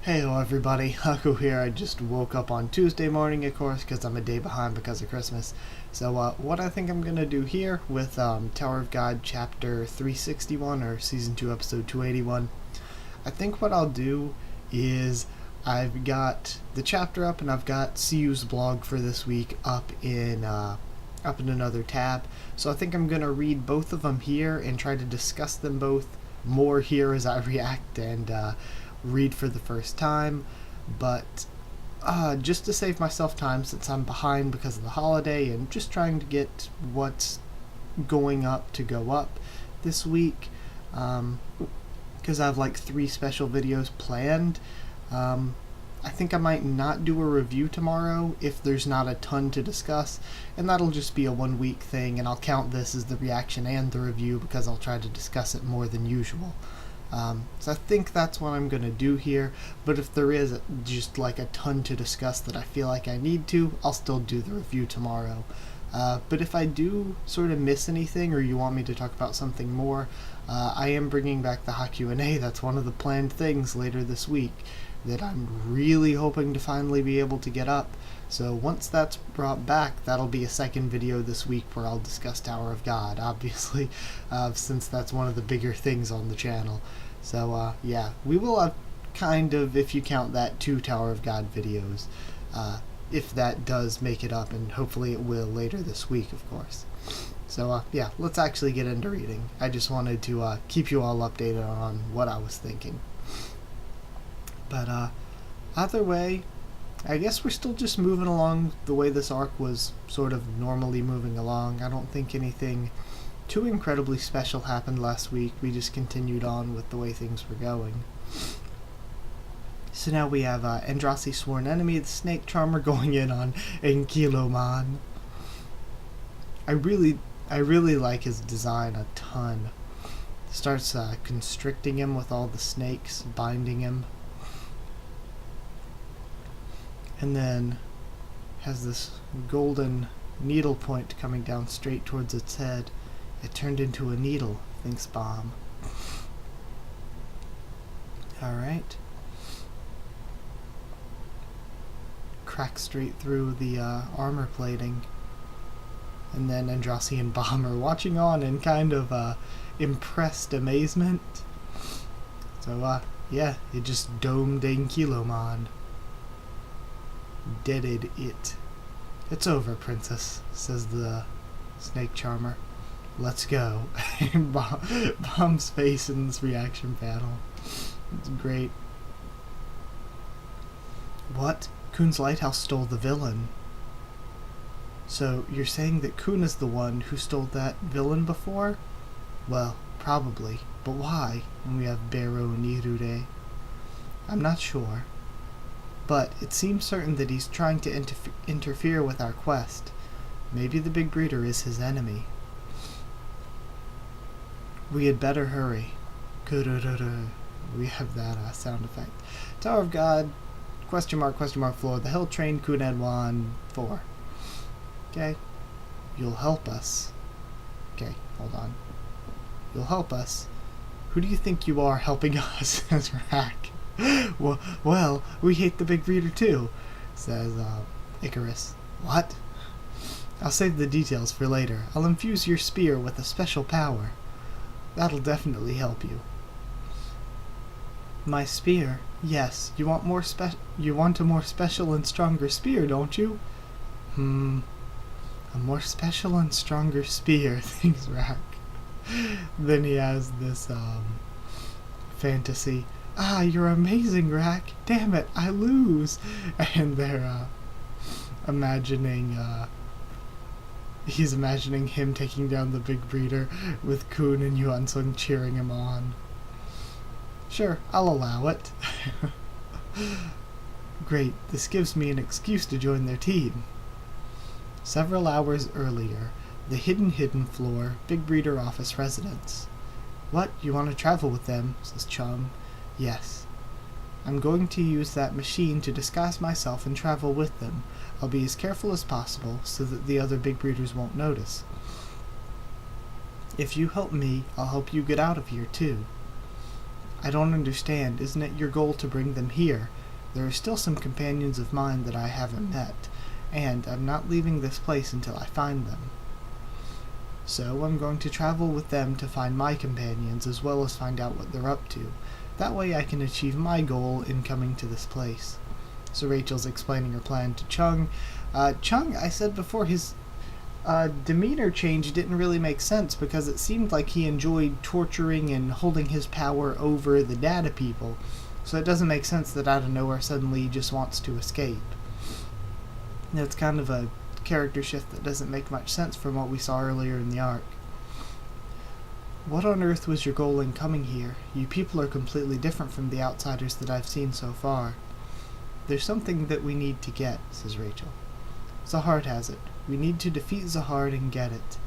Hello everybody, Haku here. I just woke up on Tuesday morning, of course, because I'm a day behind because of Christmas. So what I think I'm going to do here with Tower of God Chapter 361, or Season 2, Episode 281, I think what I'll do is I've got the chapter up and I've got CU's blog for this week up in another tab. So I think I'm going to read both of them here and try to discuss them both more here as I react and read for the first time, but just to save myself time since I'm behind because of the holiday and just trying to get what's going up to go up this week, because I have like 3 special videos planned. I think I might not do a review tomorrow if there's not a ton to discuss, and that'll just be a 1-week thing, and I'll count this as the reaction and the review because I'll try to discuss it more than usual. So I think that's what I'm going to do here, but if there is just like a ton to discuss that I feel like I need to, I'll still do the review tomorrow. But if I do sort of miss anything or you want me to talk about something more, I am bringing back the Haku. That's one of the planned things later this week that I'm really hoping to finally be able to get up. So once that's brought back, that'll be a second video this week where I'll discuss Tower of God, obviously, since that's one of the bigger things on the channel. So yeah, we will have kind of, if you count that, 2 Tower of God videos, if that does make it up, and hopefully it will later this week, of course. So yeah, let's actually get into reading. I just wanted to keep you all updated on what I was thinking. But either way, I guess we're still just moving along the way this arc was sort of normally moving along. I don't think anything too incredibly special happened last week. We just continued on with the way things were going. So now we have Andrassi's sworn enemy, the Snake Charmer, going in on Enkiloman. I really like his design a ton. Starts constricting him with all the snakes, binding him. And then has this golden needle point coming down straight towards its head. It turned into a needle, thinks Bomb. Alright. Crack straight through the armor plating. And then Andrassi and Bomb are watching on in kind of impressed amazement. So yeah, it just domed Enkiloman. Deaded it. It's over, princess, says the Snake Charmer. Let's go. Bomb's face in this reaction panel. It's great. What? Kuhn's lighthouse stole the villain. So you're saying that Kuhn is the one who stole that villain before? Well, probably. But why? And we have Bero Nirure. I'm not sure. But it seems certain that he's trying to interfere with our quest. Maybe the big breeder is his enemy. We had better hurry. We have that sound effect. Tower of God, question mark, floor, the hill train, Kunedwan 4. Okay. You'll help us. Okay, hold on. You'll help us? Who do you think you are helping us? Says Rack. Well, we hate the big breeder too, says Icarus. What? I'll save the details for later. I'll infuse your spear with a special power. That'll definitely help you. My spear? Yes. You want a more special and stronger spear, don't you? A more special and stronger spear, thinks Rack. Then he has this fantasy. Ah, you're amazing, Rack. Damn it, I lose. And they're imagining he's imagining him taking down the big breeder with Kuhn and Yuansung cheering him on. Sure, I'll allow it. Great, this gives me an excuse to join their team. Several hours earlier, the hidden floor, big breeder office residence. What, you want to travel with them? Says Chum. Yes. I'm going to use that machine to disguise myself and travel with them. I'll be as careful as possible so that the other big breeders won't notice. If you help me, I'll help you get out of here too. I don't understand. Isn't it your goal to bring them here? There are still some companions of mine that I haven't met, and I'm not leaving this place until I find them. So I'm going to travel with them to find my companions, as well as find out what they're up to. That way I can achieve my goal in coming to this place. So Rachel's explaining her plan to Chung. Chung, I said before, his demeanor change didn't really make sense because it seemed like he enjoyed torturing and holding his power over the data people. So it doesn't make sense that out of nowhere suddenly he just wants to escape. It's kind of a character shift that doesn't make much sense from what we saw earlier in the arc. What on earth was your goal in coming here? You people are completely different from the outsiders that I've seen so far. There's something that we need to get, says Rachel. Zahard has it. We need to defeat Zahard and get it.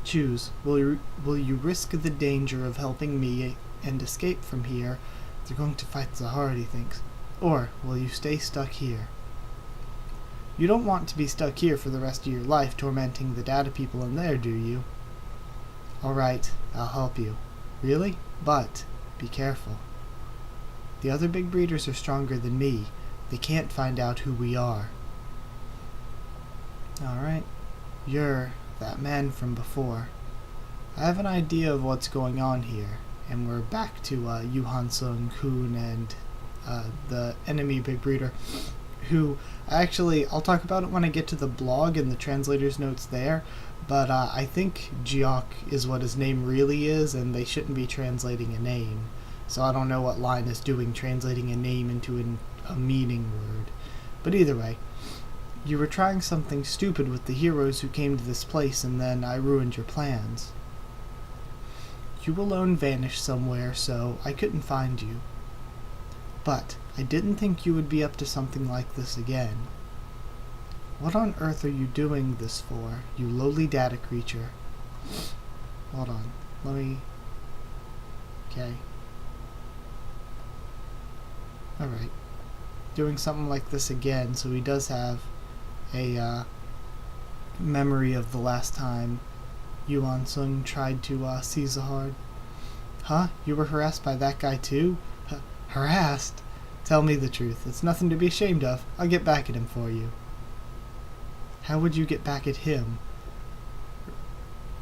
Choose. Will you risk the danger of helping me and escape from here? They're going to fight Zahard, he thinks. Or will you stay stuck here? You don't want to be stuck here for the rest of your life tormenting the data people in there, do you? Alright, I'll help you. Really? But be careful. The other big breeders are stronger than me. They can't find out who we are. Alright. You're that man from before. I have an idea of what's going on here, and we're back to Yuhan Sung, Kun, and the enemy big breeder, who I'll talk about it when I get to the blog and the translator's notes there, but I think Jiok is what his name really is, and they shouldn't be translating a name. So I don't know what Line is doing translating a name into a meaning word. But either way, you were trying something stupid with the heroes who came to this place, and then I ruined your plans. You alone vanished somewhere, so I couldn't find you. But I didn't think you would be up to something like this again. What on earth are you doing this for, you lowly data creature? Hold on, Okay. Alright. Doing something like this again, so he does have a memory of the last time Yuan Sung tried to seize Zahard. Huh? You were harassed by that guy too? Harassed? Tell me the truth. It's nothing to be ashamed of. I'll get back at him for you. How would you get back at him?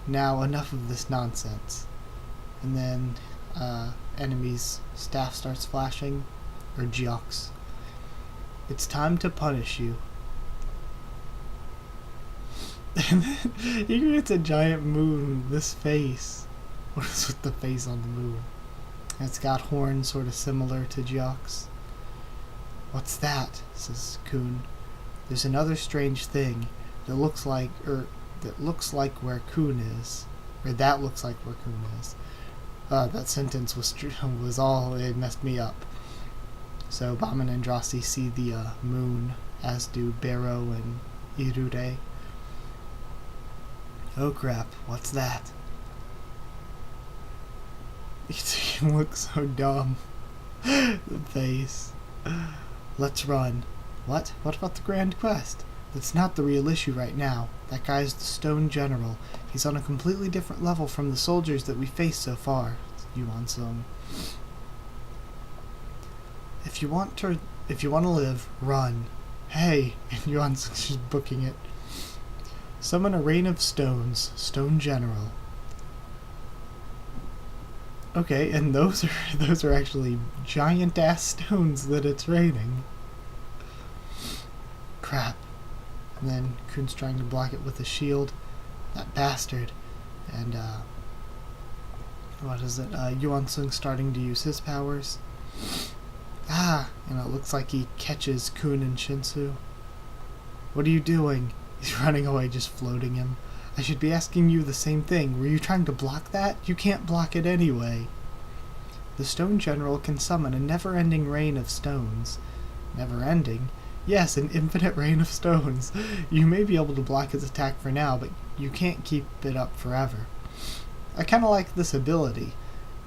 Now, enough of this nonsense. And then, enemy's staff starts flashing. Or Jiok's. It's time to punish you. And then he creates a giant moon, this face. What is with the face on the moon? It's got horns sort of similar to Jiok's. What's that? Says Kun. There's another strange thing that looks like where Kun is. Or that looks like where Kun is. That sentence was all, it messed me up. So Baman and Drossi see the moon, as do Barrow and Irure. Oh crap, what's that? He looks so dumb. The face. Let's run. What? What about the Grand Quest? That's not the real issue right now. That guy's the Stone General. He's on a completely different level from the soldiers that we faced so far. Yuan Sung. If you want to live, run. Hey, and Yuan Sung's just booking it. Summon a rain of stones, Stone General. Okay, and those are actually giant ass stones that it's raining. Crap. And then Kun's trying to block it with a shield. That bastard. And what is it? Yuan Sung's starting to use his powers. And it looks like he catches Kun and Shinsu. What are you doing? He's running away, just floating him. I should be asking you the same thing. Were you trying to block that? You can't block it anyway. The Stone General can summon a never-ending rain of stones. Never-ending? Yes, an infinite rain of stones. You may be able to block his attack for now, but you can't keep it up forever. I kind of like this ability,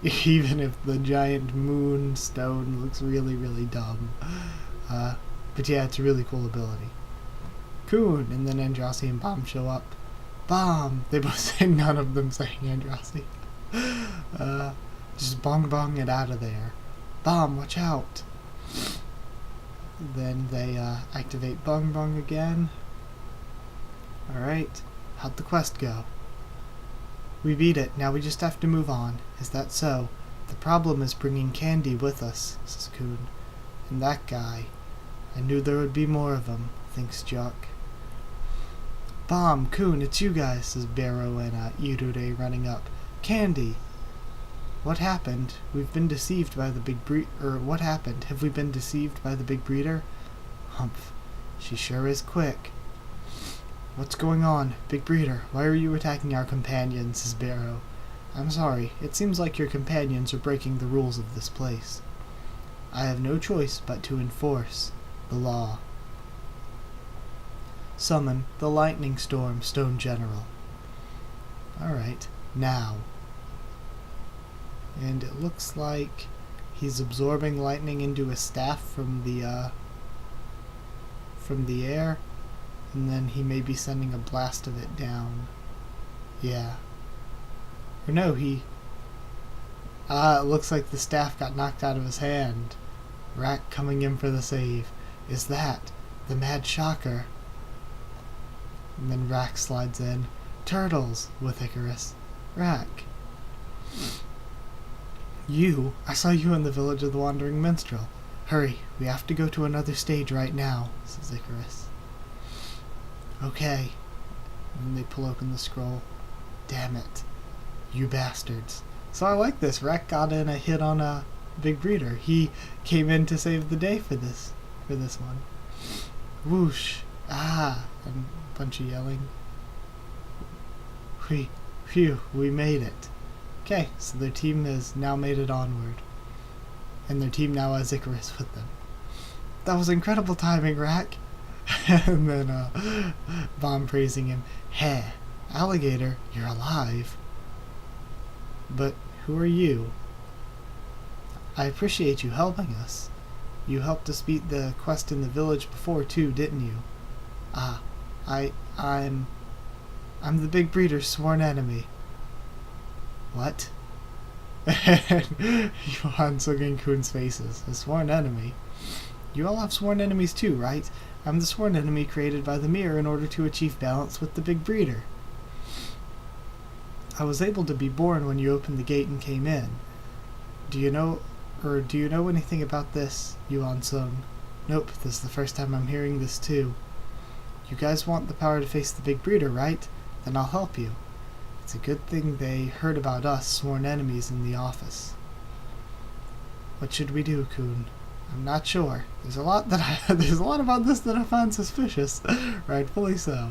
even if the giant moon stone looks really, really dumb. But yeah, it's a really cool ability. Kun, and then Andrasi and Bomb show up. Bomb! They both say, none of them saying Andrasi. Just bong bong it out of there. Bomb, watch out. Then they activate bong bong again. Alright, how'd the quest go? We beat it, now we just have to move on. Is that so? The problem is bringing Candy with us, says Coon. And that guy. I knew there would be more of them, thinks Jock. Bomb, Coon, it's you guys, says Barrow and Irure running up. Candy! What happened? We've been deceived by the big what happened? Have we been deceived by the big breeder? Humph. She sure is quick. What's going on? Big breeder, why are you attacking our companions, says Barrow. I'm sorry. It seems like your companions are breaking the rules of this place. I have no choice but to enforce the law. Summon the lightning storm, Stone General. Alright, now. And it looks like he's absorbing lightning into a staff from the air, and then he may be sending a blast of it down. Yeah. Or no, it looks like the staff got knocked out of his hand. Rack coming in for the save. Is that the Mad Shocker? And then Rack slides in. Turtles, with Icarus. Rack. I saw you in the village of the Wandering Minstrel. Hurry, we have to go to another stage right now, says Icarus. Okay. And they pull open the scroll. Damn it. You bastards. So I like this. Rack got in a hit on a big breeder. He came in to save the day for this one. Whoosh. Ah. And a bunch of yelling. Phew, we made it. Okay, so their team has now made it onward. And their team now has Icarus with them. That was incredible timing, Rack. And then Bomb praising him. Hey, alligator, you're alive. But who are you? I appreciate you helping us. You helped us beat the quest in the village before too, didn't you? Ah, I'm the big breeder's sworn enemy. What? Johan Sugin Kun's faces. A sworn enemy? You all have sworn enemies too, right? I'm the sworn enemy created by the mirror in order to achieve balance with the big breeder. I was able to be born when you opened the gate and came in. Do you know anything about this, Yuan Sung? Nope, this is the first time I'm hearing this too. You guys want the power to face the big breeder, right? Then I'll help you. It's a good thing they heard about us, sworn enemies, in the office. What should we do, Kun? I'm not sure. There's a lot about this that I find suspicious. Rightfully so.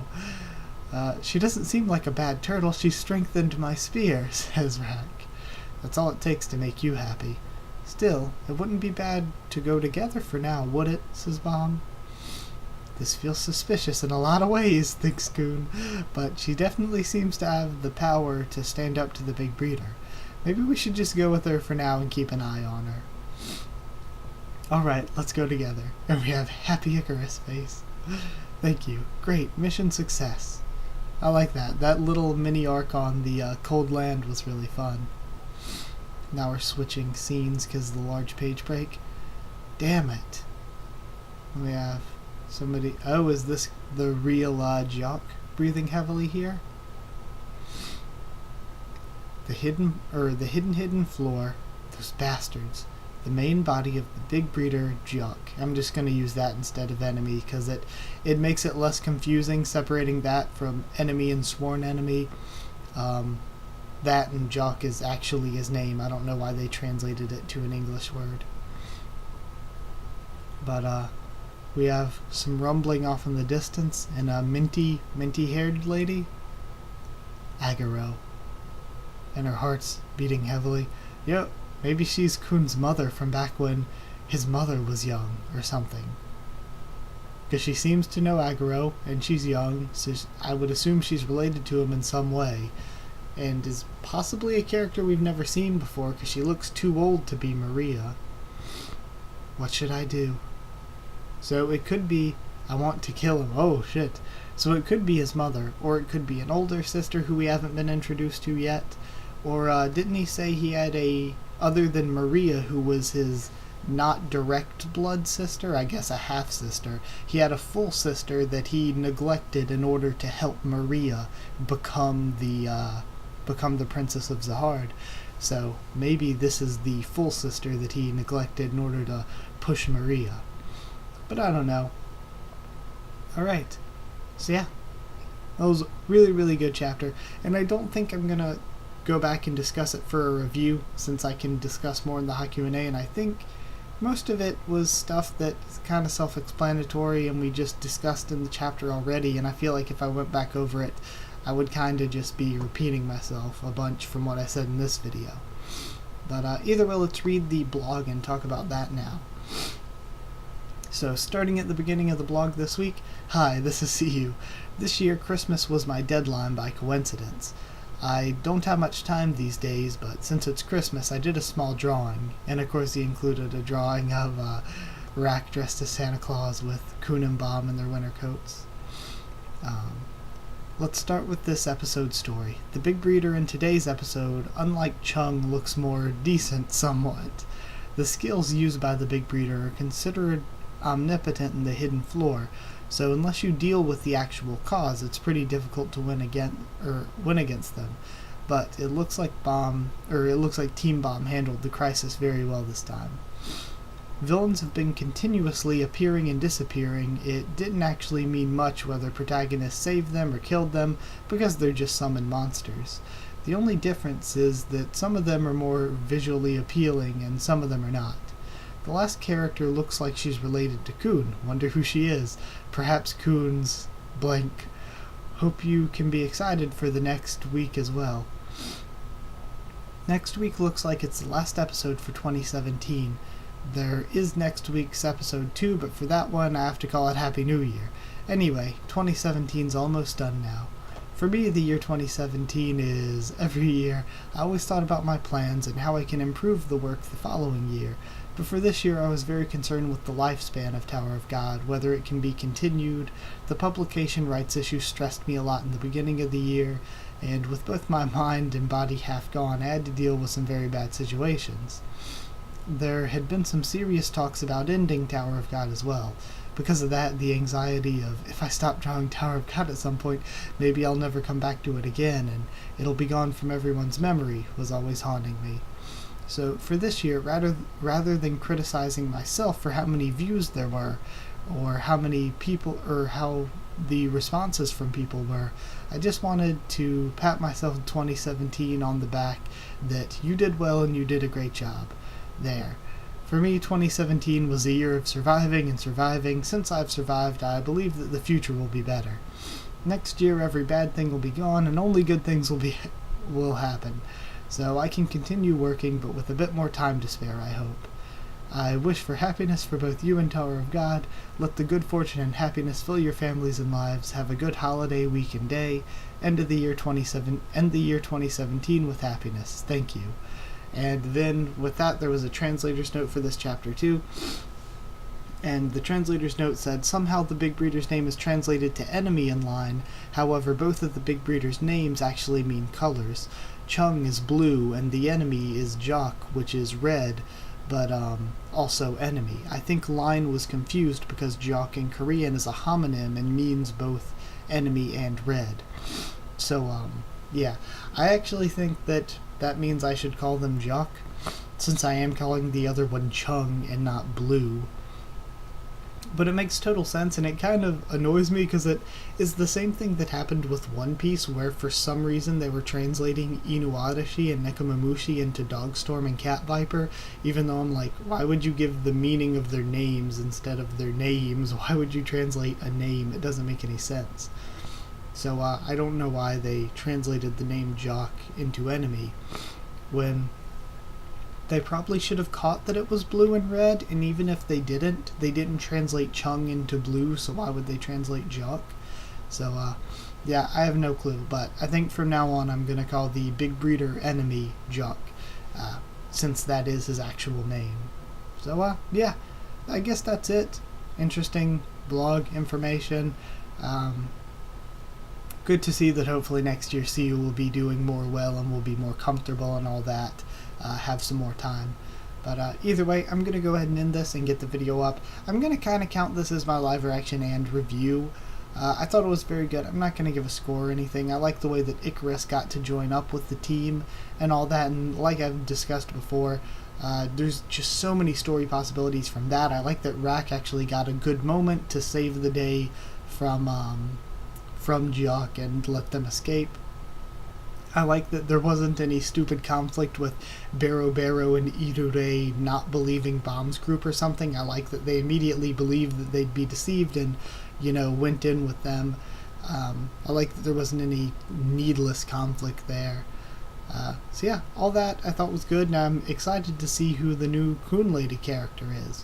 She doesn't seem like a bad turtle. She strengthened my spear, says Rack. That's all it takes to make you happy. Still, it wouldn't be bad to go together for now, would it? Says Bomb. This feels suspicious in a lot of ways, thinks Kun, but she definitely seems to have the power to stand up to the big breeder. Maybe we should just go with her for now and keep an eye on her. Alright, let's go together. And we have Happy Icarus face. Thank you. Great. Mission success. I like that. That little mini arc on the cold land was really fun. Now we're switching scenes because of the large page break. Damn it. We have somebody... Oh, is this the real Jock breathing heavily here? The hidden floor. Those bastards. The main body of the big breeder, Jock. I'm just going to use that instead of enemy because it makes it less confusing separating that from enemy and sworn enemy. That and Jock is actually his name. I don't know why they translated it to an English word. But we have some rumbling off in the distance and a minty-haired lady. Agaro. And her heart's beating heavily. Yep. Maybe she's Kun's mother from back when his mother was young, or something. Because she seems to know Agaro, and she's young, so I would assume she's related to him in some way, and is possibly a character we've never seen before, because she looks too old to be Maria. What should I do? So it could be, I want to kill him. Oh, shit. So it could be his mother, or it could be an older sister who we haven't been introduced to yet, or didn't he say he had a other than Maria, who was his not direct blood sister, I guess a half sister. He had a full sister that he neglected in order to help Maria become the Princess of Zahard. So maybe this is the full sister that he neglected in order to push Maria. But I don't know. Alright. So yeah. That was a really, really good chapter. And I don't think I'm going to go back and discuss it for a review, since I can discuss more in the Haku and I think most of it was stuff that's kind of self-explanatory and we just discussed in the chapter already, and I feel like if I went back over it, I would kind of just be repeating myself a bunch from what I said in this video. But either way, let's read the blog and talk about that now. So, starting at the beginning of the blog this week, hi, this is CU. This year, Christmas was my deadline by coincidence. I don't have much time these days, but since it's Christmas, I did a small drawing, and of course he included a drawing of Rack dressed as Santa Claus with Kun and Bomb in their winter coats. Let's start with this episode story. The big breeder in today's episode, unlike Chung, looks more decent somewhat. The skills used by the big breeder are considered omnipotent in the hidden floor, so unless you deal with the actual cause, it's pretty difficult to win against them. But it looks like Team Bomb handled the crisis very well this time. Villains have been continuously appearing and disappearing. It didn't actually mean much whether protagonists saved them or killed them, because they're just summoned monsters. The only difference is that some of them are more visually appealing and some of them are not. The last character looks like she's related to Kun. Wonder who she is. Perhaps Kun's blank. Hope you can be excited for the next week as well. Next week looks like it's the last episode for 2017. There is next week's episode 2, but for that one I have to call it Happy New Year. Anyway, 2017's almost done now. For me, the year 2017 is every year. I always thought about my plans and how I can improve the work the following year. But for this year, I was very concerned with the lifespan of Tower of God, whether it can be continued. The publication rights issue stressed me a lot in the beginning of the year, and with both my mind and body half gone, I had to deal with some very bad situations. There had been some serious talks about ending Tower of God as well. Because of that, the anxiety of, if I stop drawing Tower of God at some point, maybe I'll never come back to it again, and it'll be gone from everyone's memory, was always haunting me. So for this year, rather than criticizing myself for how many views there were, or how many people, or how the responses from people were, I just wanted to pat myself in 2017 on the back that you did well and you did a great job. There. For me, 2017 was a year of surviving and surviving. Since I've survived, I believe that the future will be better. Next year, every bad thing will be gone and only good things will happen. So I can continue working, but with a bit more time to spare, I hope. I wish for happiness for both you and Tower of God. Let the good fortune and happiness fill your families and lives. Have a good holiday week and day. End the year 2017 with happiness. Thank you. And then with that, there was a translator's note for this chapter too. And the translator's note said, somehow the big breeder's name is translated to enemy in line. However, both of the big breeder's names actually mean colors. Chung is blue, and the enemy is Jock, which is red, but also enemy. I think line was confused because Jock in Korean is a homonym and means both enemy and red. So, yeah. I actually think that means I should call them Jock, since I am calling the other one Chung and not Blue. But it makes total sense, and it kind of annoys me because it is the same thing that happened with One Piece, where for some reason they were translating Inuarashi and Nekomamushi into Dogstorm and Cat Viper, even though I'm like, why would you give the meaning of their names instead of their names? Why would you translate a name? It doesn't make any sense. So I don't know why they translated the name Jock into enemy, when they probably should have caught that it was blue and red, and even if they didn't translate Chung into blue, so why would they translate Jock? So, yeah, I have no clue, but I think from now on I'm going to call the big breeder enemy Jock, since that is his actual name. So, yeah, I guess that's it. Interesting blog information. good to see that hopefully next year CU will be doing more well and will be more comfortable and all that, have some more time. But either way, I'm going to go ahead and end this and get the video up. I'm going to kind of count this as my live reaction and review. I thought it was very good. I'm not going to give a score or anything. I like the way that Icarus got to join up with the team and all that, and like I've discussed before, there's just so many story possibilities from that. I like that Rack actually got a good moment to save the day from Jock and let them escape. I like that there wasn't any stupid conflict with Baro and Irure not believing Bomb's group or something. I like that they immediately believed that they'd be deceived and, went in with them. I like that there wasn't any needless conflict there. So yeah, all that I thought was good, and I'm excited to see who the new Coon Lady character is.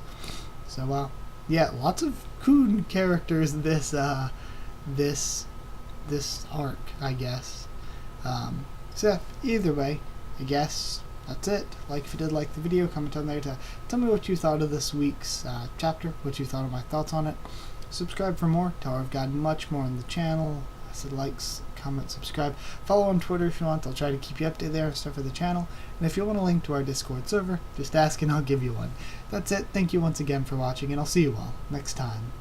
So yeah, lots of Coon characters this arc, I guess. So yeah, either way, I guess that's it. Like if you did like the video, comment down there to tell me what you thought of this week's chapter, what you thought of my thoughts on it. Subscribe for more. Tower of God much more on the channel. I said likes, comment, subscribe. Follow on Twitter if you want. I'll try to keep you updated there and stuff for the channel. And if you want a link to our Discord server, just ask and I'll give you one. That's it. Thank you once again for watching, and I'll see you all next time.